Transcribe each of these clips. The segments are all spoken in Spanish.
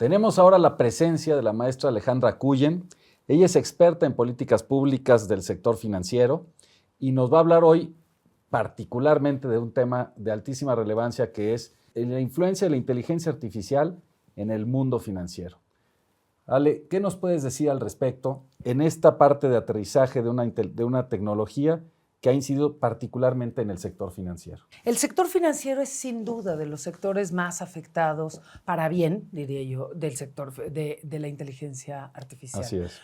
Tenemos ahora la presencia de la maestra Alejandra Cullen. Ella es experta en políticas públicas del sector financiero y nos va a hablar hoy particularmente de un tema de altísima relevancia que es la influencia de la inteligencia artificial en el mundo financiero. Ale, ¿qué nos puedes decir al respecto en esta parte de aterrizaje de una tecnología que ha incidido particularmente en el sector financiero? El sector financiero es sin duda de los sectores más afectados, para bien, diría yo, del sector de la inteligencia artificial. Así es.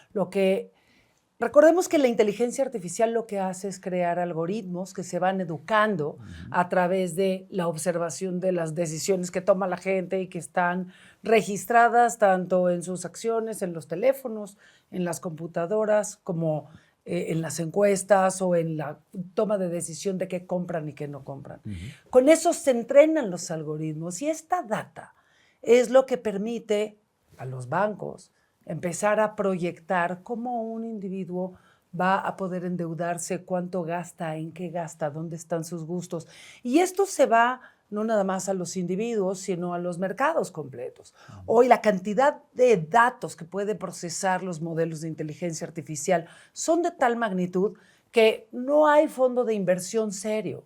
Recordemos que la inteligencia artificial lo que hace es crear algoritmos que se van educando a través de la observación de las decisiones que toma la gente y que están registradas tanto en sus acciones, en los teléfonos, en las computadoras, como en las encuestas o en la toma de decisión de qué compran y qué no compran. Con eso se entrenan los algoritmos y esta data es lo que permite a los bancos empezar a proyectar cómo un individuo va a poder endeudarse, cuánto gasta, en qué gasta, dónde están sus gustos. Y esto se va no nada más a los individuos, sino a los mercados completos. Hoy la cantidad de datos que puede procesar los modelos de inteligencia artificial son de tal magnitud que no hay fondo de inversión serio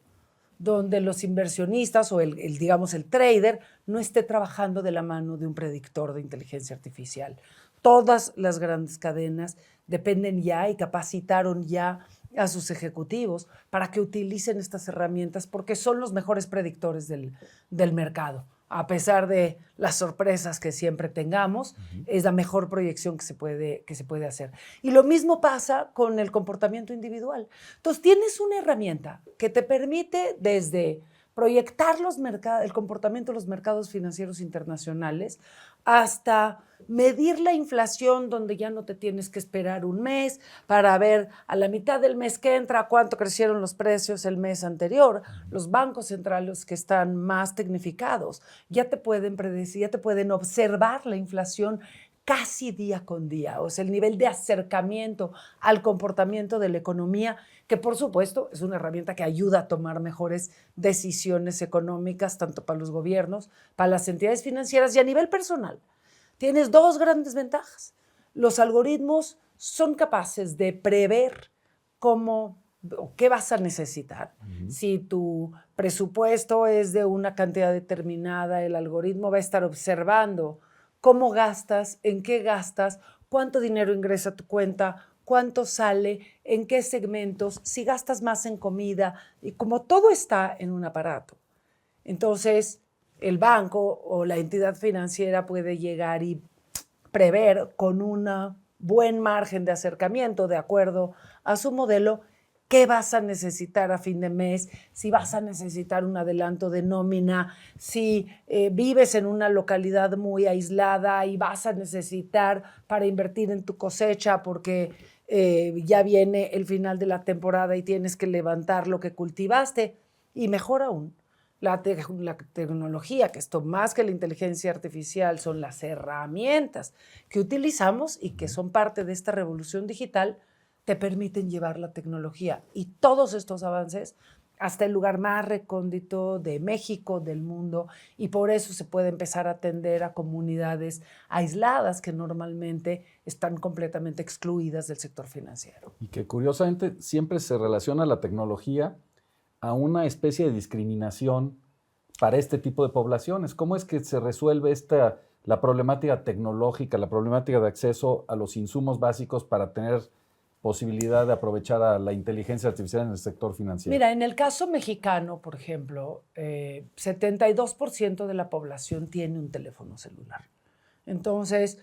donde los inversionistas o digamos el trader no esté trabajando de la mano de un predictor de inteligencia artificial. Todas las grandes cadenas dependen ya y capacitaron ya a sus ejecutivos para que utilicen estas herramientas porque son los mejores predictores del mercado. A pesar de las sorpresas que siempre tengamos, es la mejor proyección que se puede hacer. Y lo mismo pasa con el comportamiento individual. Entonces, tienes una herramienta que te permite desde proyectar el comportamiento de los mercados financieros internacionales hasta medir la inflación, donde ya no te tienes que esperar un mes para ver a la mitad del mes que entra cuánto crecieron los precios el mes anterior. Los bancos centrales que están más tecnificados ya te pueden predecir, ya te pueden observar la inflación casi día con día, o sea, el nivel de acercamiento al comportamiento de la economía, que por supuesto es una herramienta que ayuda a tomar mejores decisiones económicas, tanto para los gobiernos, para las entidades financieras y a nivel personal. Tienes dos grandes ventajas. Los algoritmos son capaces de prever qué vas a necesitar. Si tu presupuesto es de una cantidad determinada, el algoritmo va a estar observando cómo gastas, en qué gastas, cuánto dinero ingresa a tu cuenta, cuánto sale, en qué segmentos, si gastas más en comida, y como todo está en un aparato. Entonces, el banco o la entidad financiera puede llegar y prever con un buen margen de acercamiento de acuerdo a su modelo qué vas a necesitar a fin de mes, si vas a necesitar un adelanto de nómina, si vives en una localidad muy aislada y vas a necesitar para invertir en tu cosecha porque ya viene el final de la temporada y tienes que levantar lo que cultivaste. Y mejor aún, la tecnología, que esto más que la inteligencia artificial son las herramientas que utilizamos y que son parte de esta revolución digital, te permiten llevar la tecnología y todos estos avances hasta el lugar más recóndito de México, del mundo, y por eso se puede empezar a atender a comunidades aisladas que normalmente están completamente excluidas del sector financiero. Y que curiosamente siempre se relaciona la tecnología a una especie de discriminación para este tipo de poblaciones. ¿Cómo es que se resuelve la problemática tecnológica, la problemática de acceso a los insumos básicos para tener posibilidad de aprovechar a la inteligencia artificial en el sector financiero? Mira, en el caso mexicano, por ejemplo, 72% de la población tiene un teléfono celular. Entonces,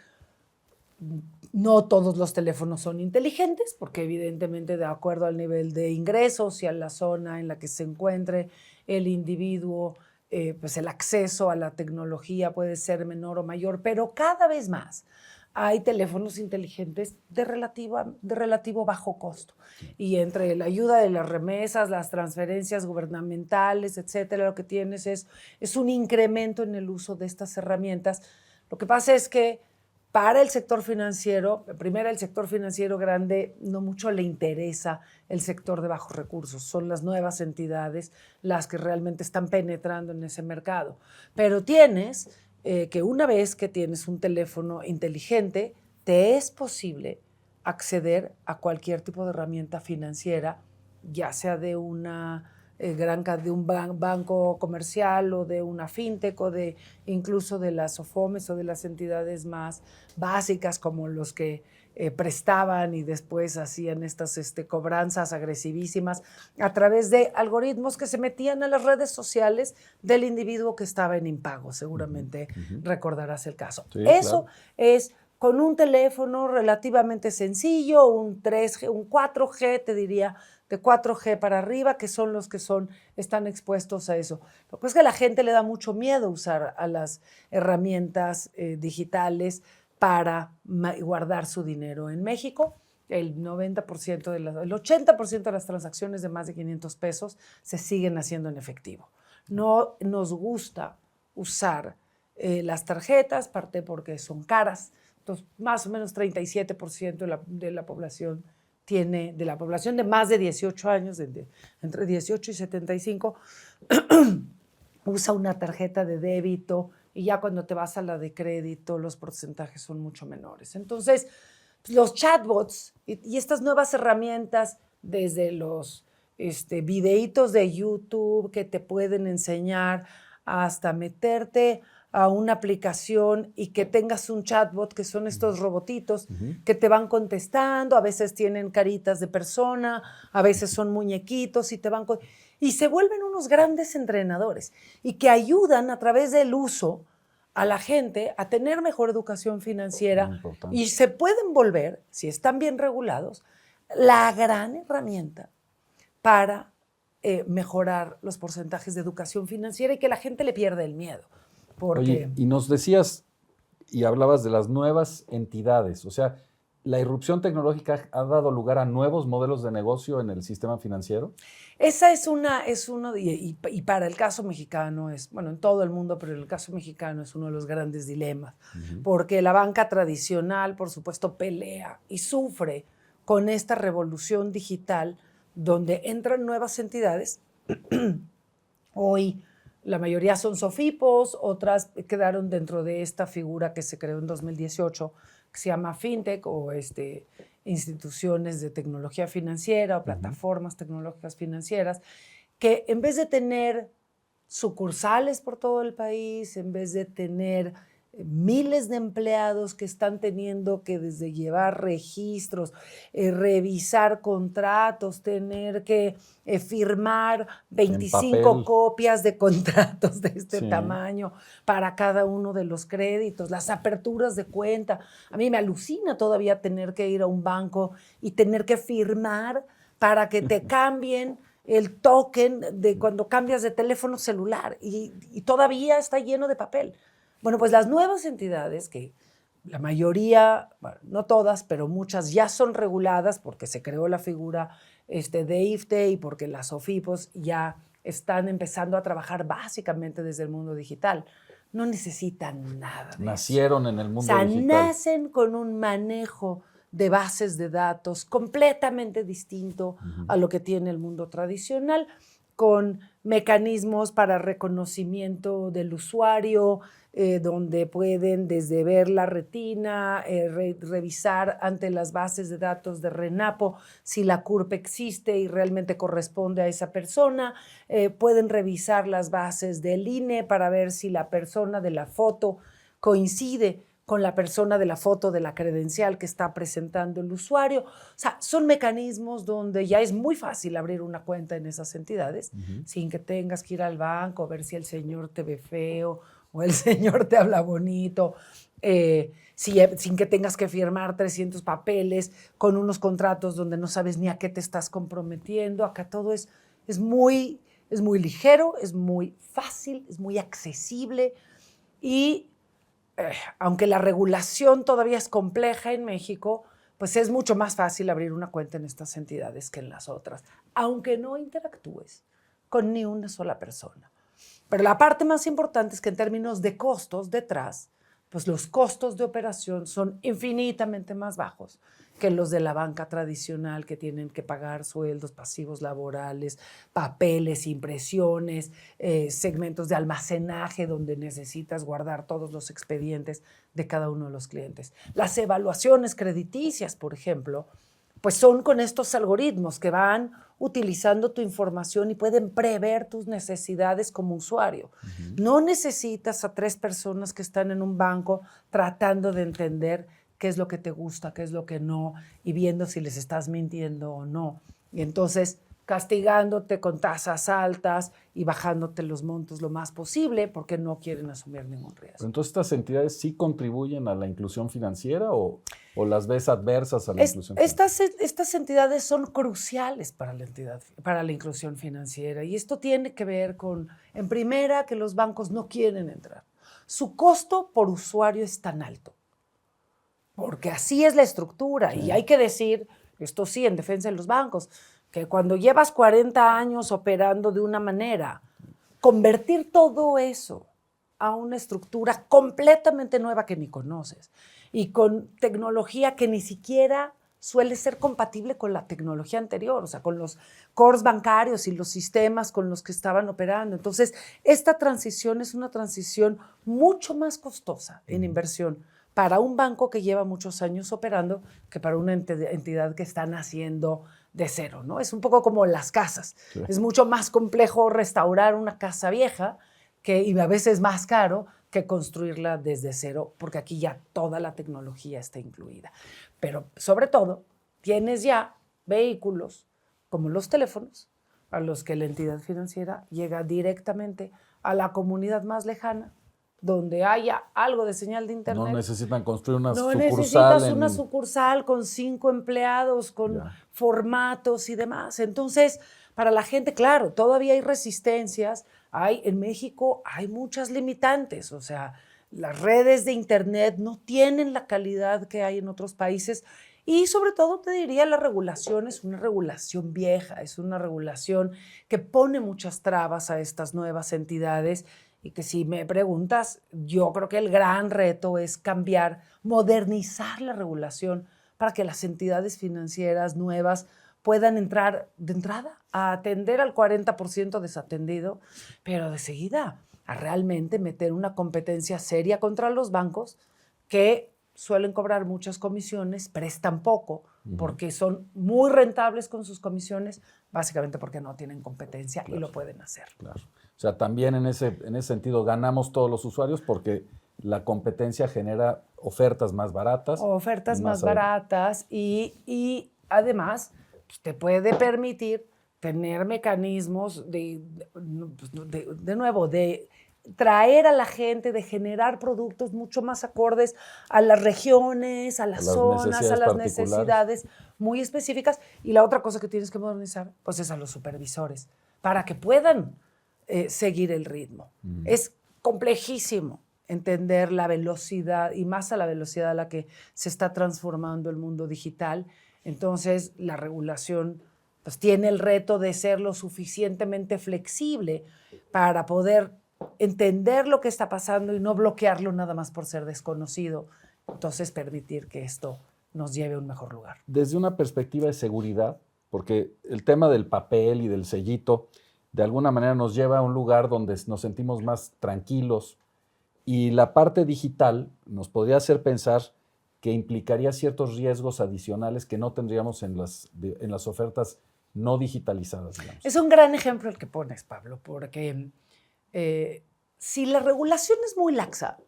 no todos los teléfonos son inteligentes, porque evidentemente de acuerdo al nivel de ingresos y a la zona en la que se encuentre el individuo, pues el acceso a la tecnología puede ser menor o mayor, pero cada vez más hay teléfonos inteligentes de relativo bajo costo. Y entre la ayuda de las remesas, las transferencias gubernamentales, etcétera, lo que tienes es un incremento en el uso de estas herramientas. Lo que pasa es que para el sector financiero, primero el sector financiero grande no mucho le interesa el sector de bajos recursos, son las nuevas entidades las que realmente están penetrando en ese mercado. Pero tienes que una vez que tienes un teléfono inteligente, te es posible acceder a cualquier tipo de herramienta financiera, ya sea de de un banco comercial o de una fintech o incluso de las SOFOMES o de las entidades más básicas como los que prestaban y después hacían estas cobranzas agresivísimas a través de algoritmos que se metían a las redes sociales del individuo que estaba en impago. Seguramente recordarás el caso. Sí, Eso claro. es con un teléfono relativamente sencillo, un 3G, un 4G, te diría, de 4G para arriba, que son los que están expuestos a eso. Lo que es que a la gente le da mucho miedo usar a las herramientas digitales para guardar su dinero. En México, el 90% el 80% de las transacciones de más de 500 pesos se siguen haciendo en efectivo. No nos gusta usar las tarjetas, parte porque son caras. Entonces, más o menos 37% de la población de la población de más de 18 años, entre 18 y 75, usa una tarjeta de débito y ya cuando te vas a la de crédito los porcentajes son mucho menores. Entonces, los chatbots y estas nuevas herramientas, desde los videitos de YouTube que te pueden enseñar hasta meterte a una aplicación y que tengas un chatbot, que son estos robotitos que te van contestando, a veces tienen caritas de persona, a veces son muñequitos y y se vuelven unos grandes entrenadores y que ayudan a través del uso a la gente a tener mejor educación financiera y se pueden volver, si están bien regulados, la gran herramienta para mejorar los porcentajes de educación financiera y que la gente le pierda el miedo. Oye, y nos decías y hablabas de las nuevas entidades, o sea, ¿la irrupción tecnológica ha dado lugar a nuevos modelos de negocio en el sistema financiero? Esa es uno, y para el caso mexicano bueno, en todo el mundo, pero en el caso mexicano es uno de los grandes dilemas, porque la banca tradicional, por supuesto, pelea y sufre con esta revolución digital donde entran nuevas entidades. Hoy la mayoría son SOFIPOS, otras quedaron dentro de esta figura que se creó en 2018, que se llama FinTech o instituciones de tecnología financiera o plataformas tecnológicas financieras, que en vez de tener sucursales por todo el país, en vez de tener miles de empleados que están teniendo que desde llevar registros, revisar contratos, tener que firmar 25 copias de contratos de este tamaño para cada uno de los créditos, las aperturas de cuenta. A mí me alucina todavía tener que ir a un banco y tener que firmar para que te cambien el token de cuando cambias de teléfono celular y todavía está lleno de papel. Bueno, pues las nuevas entidades, que la mayoría, bueno, no todas, pero muchas ya son reguladas porque se creó la figura de IFTE y porque las SOFIPOS ya están empezando a trabajar básicamente desde el mundo digital. No necesitan nada de Nacieron en el mundo digital. Nacen con un manejo de bases de datos completamente distinto a lo que tiene el mundo tradicional, con mecanismos para reconocimiento del usuario, donde pueden desde ver la retina, revisar ante las bases de datos de RENAPO si la CURP existe y realmente corresponde a esa persona, pueden revisar las bases del INE para ver si la persona de la foto coincide con la persona de la foto de la credencial que está presentando el usuario. O sea, son mecanismos donde ya es muy fácil abrir una cuenta en esas entidades sin que tengas que ir al banco a ver si el señor te ve feo o el señor te habla bonito, sin que tengas que firmar 300 papeles con unos contratos donde no sabes ni a qué te estás comprometiendo. Acá todo es muy ligero, es muy fácil, es muy accesible y aunque la regulación todavía es compleja en México, pues es mucho más fácil abrir una cuenta en estas entidades que en las otras, aunque no interactúes con ni una sola persona. Pero la parte más importante es que en términos de costos detrás, pues los costos de operación son infinitamente más bajos que los de la banca tradicional, que tienen que pagar sueldos, pasivos laborales, papeles, impresiones, segmentos de almacenaje donde necesitas guardar todos los expedientes de cada uno de los clientes. Las evaluaciones crediticias, por ejemplo, pues son con estos algoritmos que van utilizando tu información y pueden prever tus necesidades como usuario. No necesitas a 3 personas que están en un banco tratando de entender qué es lo que te gusta, qué es lo que no, y viendo si les estás mintiendo o no. Y entonces castigándote con tasas altas y bajándote los montos lo más posible porque no quieren asumir ningún riesgo. Pero entonces, ¿estas entidades sí contribuyen a la inclusión financiera o las ves adversas a la inclusión financiera? Estas entidades son cruciales para la inclusión financiera, y esto tiene que ver con, en primera, que los bancos no quieren entrar. Su costo por usuario es tan alto, porque así es la estructura. Sí. Y hay que decir, esto sí, en defensa de los bancos, que cuando llevas 40 años operando de una manera, convertir todo eso a una estructura completamente nueva que ni conoces y con tecnología que ni siquiera suele ser compatible con la tecnología anterior, o sea, con los cores bancarios y los sistemas con los que estaban operando. Entonces, esta transición es una transición mucho más costosa en inversión para un banco que lleva muchos años operando que para una entidad que está naciendo de cero, ¿no? Es un poco como las casas. Sí. Es mucho más complejo restaurar una casa vieja y a veces más caro que construirla desde cero, porque aquí ya toda la tecnología está incluida. Pero sobre todo, tienes ya vehículos como los teléfonos, a los que la entidad financiera llega directamente a la comunidad más lejana, donde haya algo de señal de internet. No necesitan construir una sucursal. No necesitas una sucursal con 5 empleados, con formatos y demás. Entonces, para la gente, claro, todavía hay resistencias. En México hay muchas limitantes. O sea, las redes de internet no tienen la calidad que hay en otros países. Y sobre todo, te diría, la regulación es una regulación vieja, es una regulación que pone muchas trabas a estas nuevas entidades. Y que si me preguntas, yo creo que el gran reto es cambiar, modernizar la regulación para que las entidades financieras nuevas puedan entrar de entrada a atender al 40% desatendido, pero de seguida a realmente meter una competencia seria contra los bancos que suelen cobrar muchas comisiones, prestan poco, porque son muy rentables con sus comisiones, básicamente porque no tienen competencia. Claro. Y lo pueden hacer. Claro. O sea, también en ese sentido ganamos todos los usuarios porque la competencia genera ofertas más baratas. Ofertas más baratas y además pues, te puede permitir tener mecanismos de traer a la gente, de generar productos mucho más acordes a las regiones, a las zonas, a las necesidades muy específicas. Y la otra cosa que tienes que modernizar, pues es a los supervisores, para que puedan seguir el ritmo. Es complejísimo entender la velocidad, y más a la velocidad a la que se está transformando el mundo digital. Entonces, la regulación pues, tiene el reto de ser lo suficientemente flexible para poder entender lo que está pasando y no bloquearlo nada más por ser desconocido. Entonces, permitir que esto nos lleve a un mejor lugar. Desde una perspectiva de seguridad, porque el tema del papel y del sellito, de alguna manera nos lleva a un lugar donde nos sentimos más tranquilos, y la parte digital nos podría hacer pensar que implicaría ciertos riesgos adicionales que no tendríamos en las ofertas no digitalizadas, digamos. Es un gran ejemplo el que pones, Pablo, porque si la regulación es muy laxa,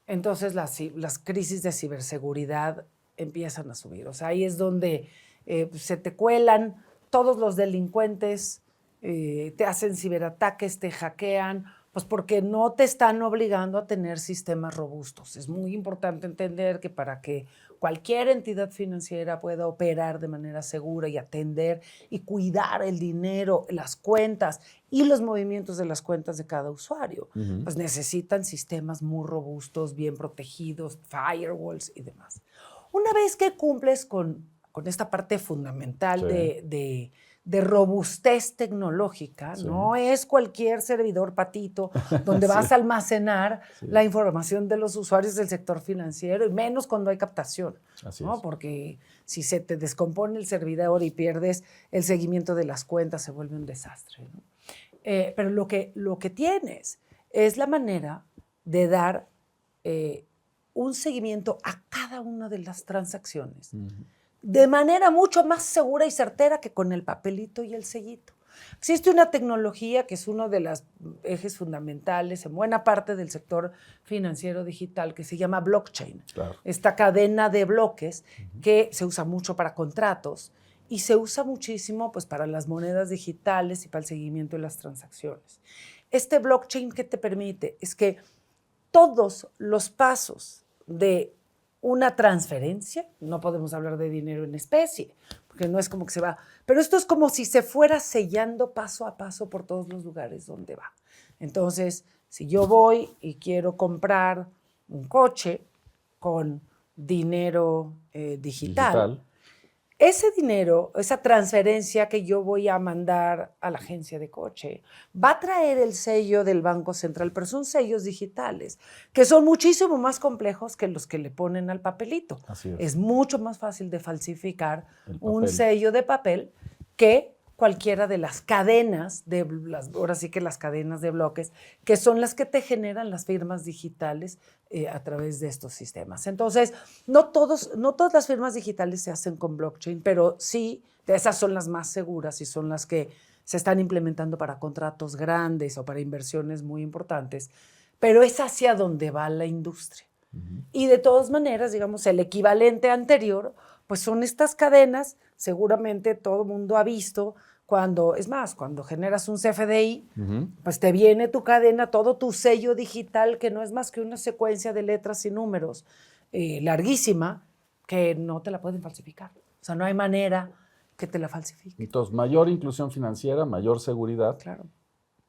entonces las crisis de ciberseguridad empiezan a subir. O sea, ahí es donde se te cuelan todos los delincuentes, te hacen ciberataques, te hackean, pues porque no te están obligando a tener sistemas robustos. Es muy importante entender que para que cualquier entidad financiera pueda operar de manera segura y atender y cuidar el dinero, las cuentas y los movimientos de las cuentas de cada usuario, pues necesitan sistemas muy robustos, bien protegidos, firewalls y demás. Una vez que cumples con esta parte fundamental de de robustez tecnológica, sí. No es cualquier servidor patito donde vas sí. A almacenar sí. La información de los usuarios del sector financiero, y menos cuando hay captación, así ¿no? Es. Porque si se te descompone el servidor y pierdes el seguimiento de las cuentas, se vuelve un desastre, ¿no? Pero lo que tienes es la manera de dar un seguimiento a cada una de las transacciones de manera mucho más segura y certera que con el papelito y el sellito. Existe una tecnología que es uno de los ejes fundamentales en buena parte del sector financiero digital que se llama blockchain. Claro. Esta cadena de bloques que se usa mucho para contratos y se usa muchísimo pues, para las monedas digitales y para el seguimiento de las transacciones. Este blockchain, ¿qué te permite? Es que todos los pasos de una transferencia, no podemos hablar de dinero en especie, porque no es como que se va, pero esto es como si se fuera sellando paso a paso por todos los lugares donde va. Entonces, si yo voy y quiero comprar un coche con dinero digital, ese dinero, esa transferencia que yo voy a mandar a la agencia de coche, va a traer el sello del Banco Central, pero son sellos digitales, que son muchísimo más complejos que los que le ponen al papelito. Así es. Es mucho más fácil de falsificar un sello de papel que cualquiera de las cadenas, ahora sí que las cadenas de bloques, que son las que te generan las firmas digitales a través de estos sistemas. Entonces, no todas las firmas digitales se hacen con blockchain, pero sí, esas son las más seguras y son las que se están implementando para contratos grandes o para inversiones muy importantes, pero es hacia donde va la industria. Uh-huh. Y de todas maneras, digamos, el equivalente anterior, pues son estas cadenas, seguramente todo el mundo ha visto, cuando generas un CFDI, uh-huh. Pues te viene tu cadena, todo tu sello digital, que no es más que una secuencia de letras y números larguísima, que no te la pueden falsificar. O sea, no hay manera que te la falsifiquen. Entonces, mayor inclusión financiera, mayor seguridad. Claro.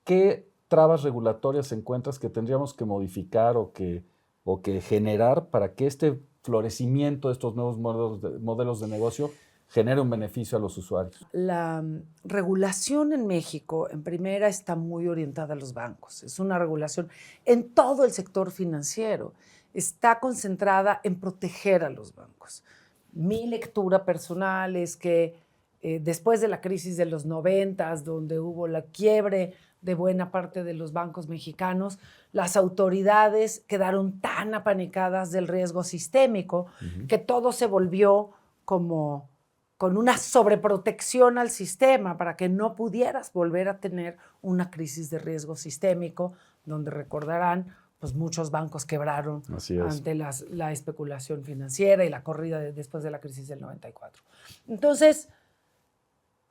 ¿Qué trabas regulatorias encuentras que tendríamos que modificar o que generar para que este florecimiento de estos nuevos modelos de negocio genere un beneficio a los usuarios? La regulación en México, en primera, está muy orientada a los bancos. Es una regulación en todo el sector financiero. Está concentrada en proteger a los bancos. Mi lectura personal es que después de la crisis de los 90, donde hubo la quiebre de buena parte de los bancos mexicanos, las autoridades quedaron tan apanicadas del riesgo sistémico uh-huh. que todo se volvió como con una sobreprotección al sistema para que no pudieras volver a tener una crisis de riesgo sistémico, donde recordarán, pues muchos bancos quebraron ante la especulación financiera y la corrida después de la crisis del 94. Entonces,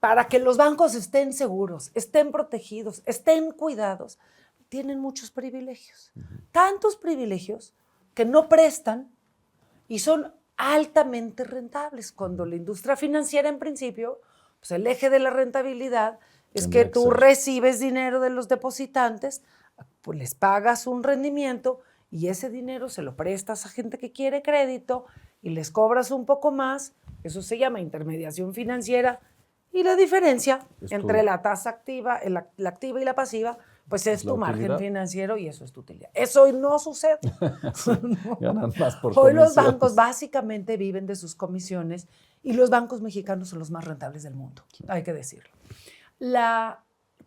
para que los bancos estén seguros, estén protegidos, estén cuidados, tienen muchos privilegios. Uh-huh. Tantos privilegios que no prestan y son altamente rentables, cuando la industria financiera, en principio, pues el eje de la rentabilidad es que tú recibes dinero de los depositantes, pues les pagas un rendimiento y ese dinero se lo prestas a gente que quiere crédito y les cobras un poco más. Eso se llama intermediación financiera, y la diferencia entre la tasa activa, la activa y la pasiva, pues es tu margen financiero y eso es tu utilidad. Eso hoy no sucede. Sí, no. Ganan más por hoy comisiones. Los bancos básicamente viven de sus comisiones y los bancos mexicanos son los más rentables del mundo, sí. Hay que decirlo.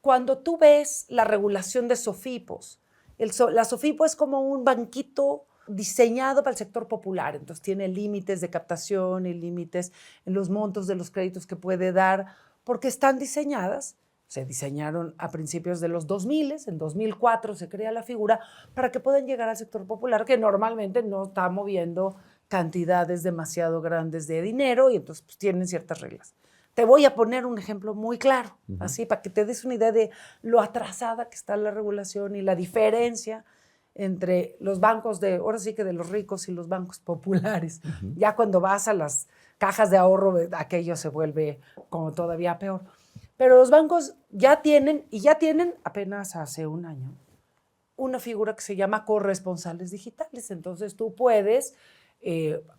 Cuando tú ves la regulación de SOFIPOS, la SOFIPO es como un banquito diseñado para el sector popular, entonces tiene límites de captación y límites en los montos de los créditos que puede dar, porque están diseñadas. Se diseñaron a principios de los 2000, en 2004 se crea la figura para que puedan llegar al sector popular, que normalmente no está moviendo cantidades demasiado grandes de dinero y entonces pues, tienen ciertas reglas. Te voy a poner un ejemplo muy claro, uh-huh. Así para que te des una idea de lo atrasada que está la regulación y la diferencia entre los bancos ahora sí que de los ricos y los bancos populares. Uh-huh. Ya cuando vas a las cajas de ahorro, aquello se vuelve como todavía peor. Pero los bancos ya tienen apenas hace un año, una figura que se llama corresponsales digitales. Entonces tú puedes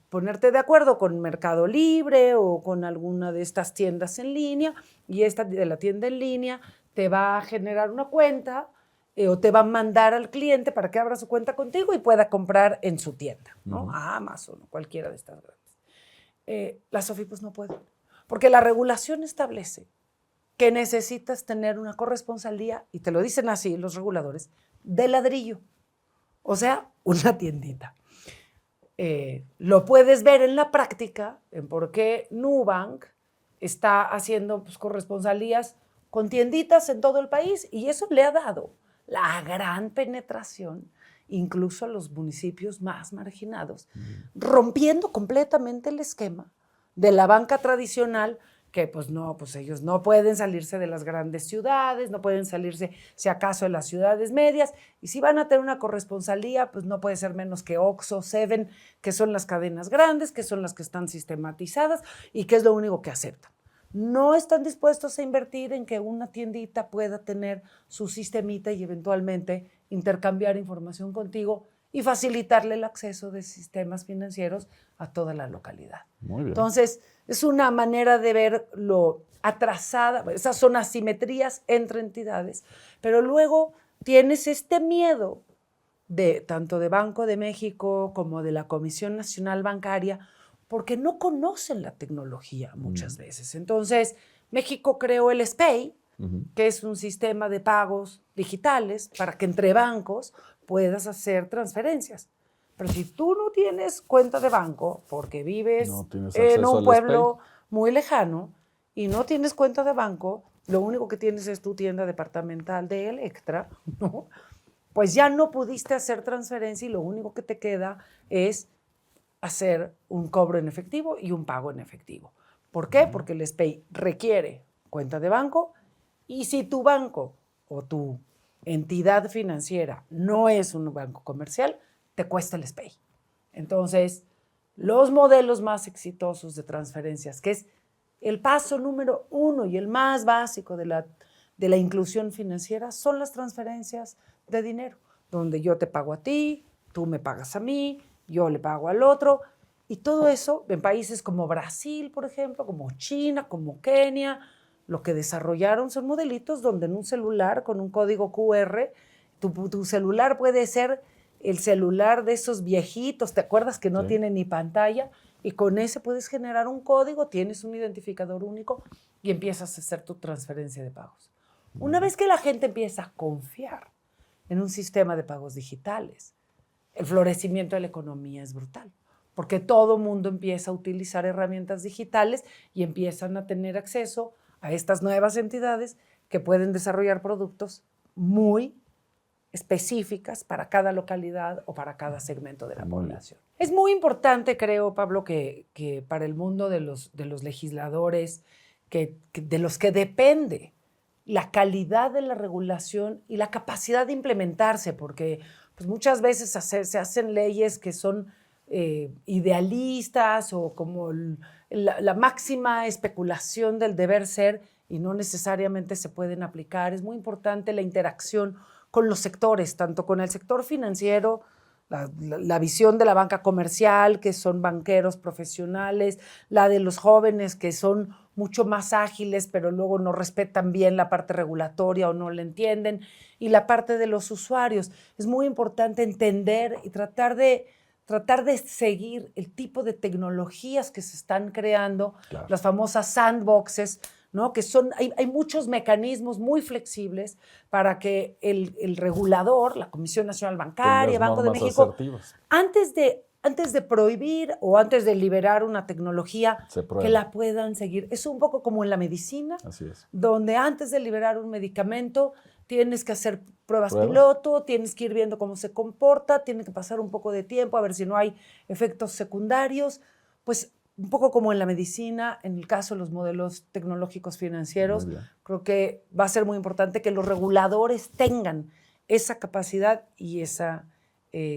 ponerte de acuerdo con Mercado Libre o con alguna de estas tiendas en línea, y esta de la tienda en línea te va a generar una cuenta o te va a mandar al cliente para que abra su cuenta contigo y pueda comprar en su tienda, ¿no? A Amazon o cualquiera de estas grandes. Las SOFIPOS no pueden, porque la regulación establece que necesitas tener una corresponsalía, y te lo dicen así los reguladores, de ladrillo, o sea, una tiendita. Lo puedes ver en la práctica, en por qué Nubank está haciendo corresponsalías con tienditas en todo el país, y eso le ha dado la gran penetración incluso a los municipios más marginados, rompiendo completamente el esquema de la banca tradicional, que pues ellos no pueden salirse de las grandes ciudades, no pueden salirse si acaso de las ciudades medias, y si van a tener una corresponsalía, pues no puede ser menos que Oxxo, Seven, que son las cadenas grandes, que son las que están sistematizadas y que es lo único que aceptan. No están dispuestos a invertir en que una tiendita pueda tener su sistemita y eventualmente intercambiar información contigo y facilitarle el acceso de sistemas financieros a toda la localidad. Muy bien. Entonces, es una manera de ver lo atrasada, esas son asimetrías entre entidades, pero luego tienes este miedo tanto de Banco de México como de la Comisión Nacional Bancaria, porque no conocen la tecnología muchas veces. Entonces, México creó el SPEI, que es un sistema de pagos digitales para que entre bancos puedas hacer transferencias. Pero si tú no tienes cuenta de banco porque vives en un pueblo muy lejano y no tienes cuenta de banco, lo único que tienes es tu tienda departamental de Electra, ¿no? Pues ya no pudiste hacer transferencia y lo único que te queda es hacer un cobro en efectivo y un pago en efectivo. ¿Por qué? Porque el SPEI requiere cuenta de banco, y si tu banco o tu entidad financiera no es un banco comercial, te cuesta el SPEI. Entonces, los modelos más exitosos de transferencias, que es el paso número 1 y el más básico de la inclusión financiera, son las transferencias de dinero, donde yo te pago a ti, tú me pagas a mí, yo le pago al otro, y todo eso en países como Brasil, por ejemplo, como China, como Kenia, lo que desarrollaron son modelitos donde en un celular con un código QR, tu celular puede ser el celular de esos viejitos, ¿te acuerdas? Que no tiene ni pantalla, y con ese puedes generar un código, tienes un identificador único y empiezas a hacer tu transferencia de pagos. Una vez que la gente empieza a confiar en un sistema de pagos digitales, el florecimiento de la economía es brutal, porque todo mundo empieza a utilizar herramientas digitales y empiezan a tener acceso a estas nuevas entidades que pueden desarrollar productos muy específicas para cada localidad o para cada segmento de la población. Es muy importante, creo, Pablo, que para el mundo de los legisladores, de los que depende la calidad de la regulación y la capacidad de implementarse, porque pues, muchas veces se hacen leyes que son idealistas o como la máxima especulación del deber ser, y no necesariamente se pueden aplicar. Es muy importante la interacción con los sectores, tanto con el sector financiero, la visión de la banca comercial, que son banqueros profesionales, la de los jóvenes, que son mucho más ágiles, pero luego no respetan bien la parte regulatoria o no la entienden, y la parte de los usuarios. Es muy importante entender y tratar de seguir el tipo de tecnologías que se están creando, las famosas sandboxes, ¿no? Que hay muchos mecanismos muy flexibles para que el regulador, la Comisión Nacional Bancaria, Banco de México, antes de prohibir o antes de liberar una tecnología, que la puedan seguir. Es un poco como en la medicina, donde antes de liberar un medicamento tienes que hacer pruebas piloto, tienes que ir viendo cómo se comporta, tiene que pasar un poco de tiempo a ver si no hay efectos secundarios. Pues un poco como en la medicina, en el caso de los modelos tecnológicos financieros, creo que va a ser muy importante que los reguladores tengan esa capacidad y esa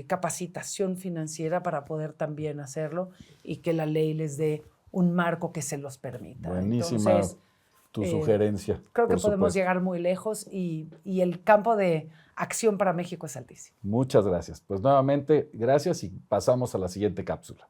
capacitación financiera para poder también hacerlo, y que la ley les dé un marco que se los permita. Buenísima. Entonces, tu sugerencia. Creo que podemos llegar muy lejos, y el campo de acción para México es altísimo. Muchas gracias. Pues nuevamente, gracias, y pasamos a la siguiente cápsula.